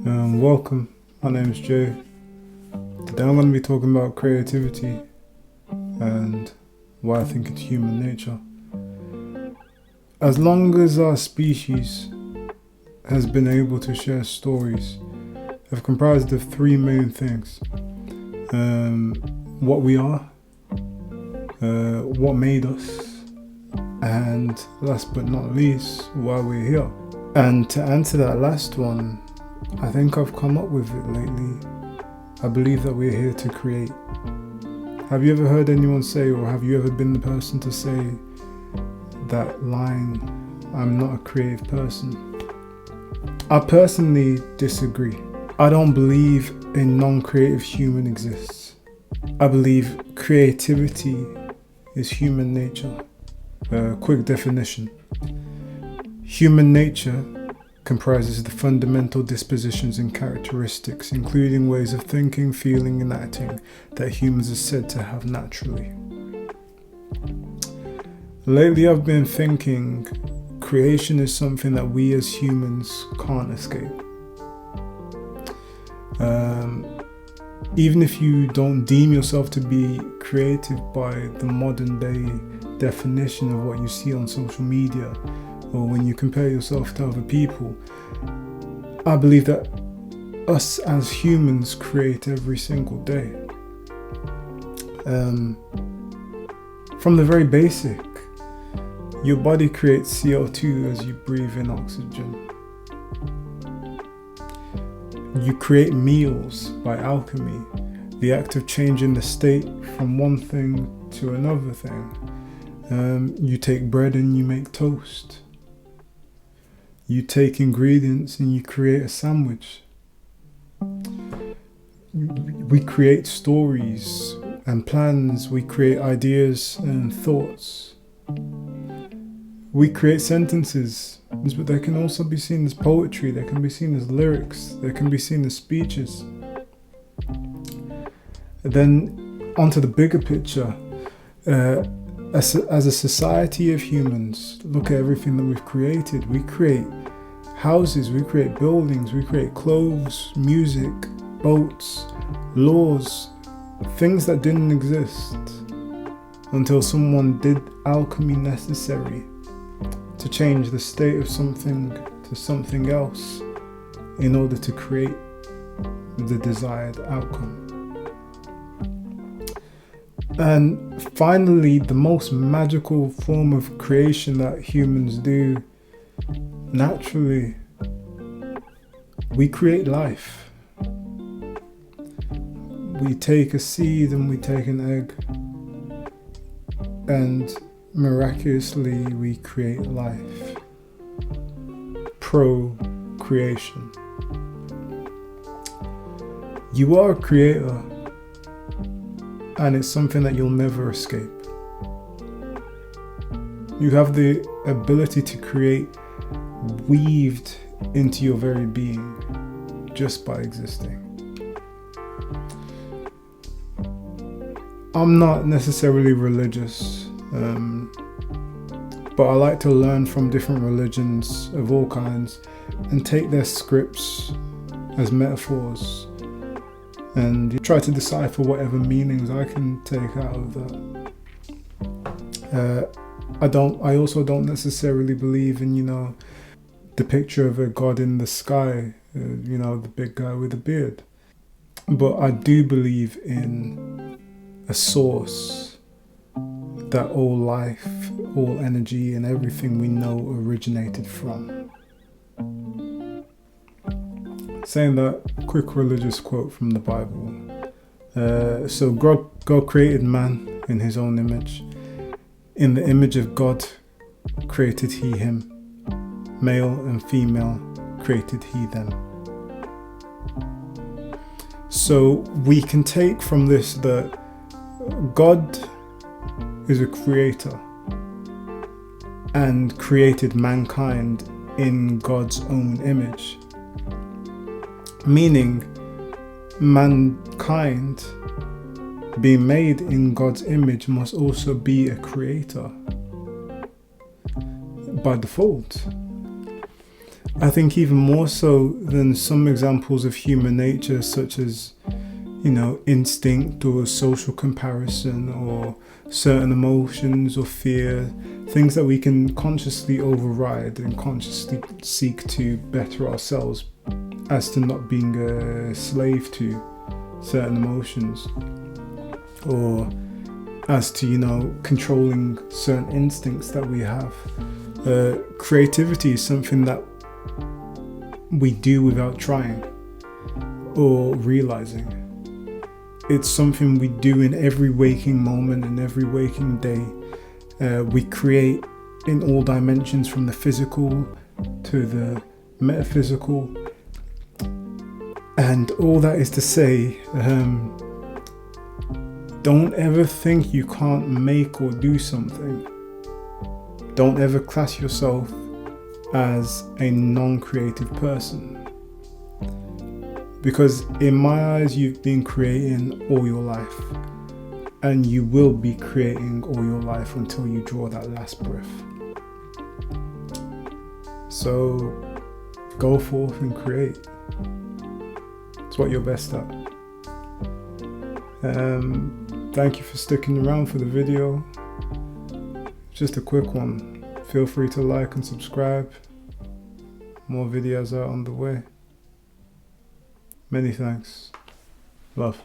Welcome, my name is Jay. Today I'm going to be talking about creativity and why I think it's human nature. As long as our species has been able to share stories, have comprised of three main things. What we are, what made us, and last but not least, why we're here. And to answer that last one, I think I've come up with it lately. I believe that we're here to create. Have you ever heard anyone say, or have you ever been the person to say that line, "I'm not a creative person"? I personally disagree. I don't believe a non-creative human exists. I believe creativity is human nature. Quick definition. Human nature comprises the fundamental dispositions and characteristics, including ways of thinking, feeling, and acting that humans are said to have naturally. Lately, I've been thinking creation is something that we as humans can't escape. Even if you don't deem yourself to be creative by the modern day definition of what you see on social media, or when you compare yourself to other people, I believe that us as humans create every single day. From the very basic, your body creates CO2 as you breathe in oxygen. You create meals by alchemy, the act of changing the state from one thing to another thing. You take bread and you make toast. You take ingredients and you create a sandwich. We create stories and plans. We create ideas and thoughts. We create sentences, but they can also be seen as poetry. They can be seen as lyrics. They can be seen as speeches. Then onto the bigger picture. As a society of humans, look at everything that we've created. We create houses, we create buildings, we create clothes, music, boats, laws, things that didn't exist until someone did alchemy necessary to change the state of something to something else in order to create the desired outcome. And finally, the most magical form of creation that humans do naturally, we create life. We take a seed and we take an egg, and miraculously we create life. Procreation. You are a creator, and it's something that you'll never escape. You have the ability to create weaved into your very being just by existing. I'm not necessarily religious, but I like to learn from different religions of all kinds and take their scripts as metaphors and try to decipher whatever meanings I can take out of that. I also don't necessarily believe in, the picture of a god in the sky, the big guy with a beard. But I do believe in a source that all life, all energy, and everything we know originated from. Saying that, quick religious quote from the Bible. So God created man in his own image. In the image of God created he him. Male and female created he them. So we can take from this that God is a creator and created mankind in God's own image. Meaning, mankind being made in God's image must also be a creator by default. I think even more so than some examples of human nature, such as, instinct or social comparison or certain emotions or fear, things that we can consciously override and consciously seek to better ourselves as to not being a slave to certain emotions, or as to, controlling certain instincts that we have. Creativity is something that we do without trying or realizing. It's something we do in every waking moment, in every waking day. We create in all dimensions, from the physical to the metaphysical. And all that is to say, don't ever think you can't make or do something. Don't ever class yourself as a non-creative person, because in my eyes you've been creating all your life, and you will be creating all your life until you draw that last breath. So go forth and create. It's what you're best at. Thank you for sticking around for the video. Just a quick one. Feel free to like and subscribe. More videos are on the way. Many thanks. Love.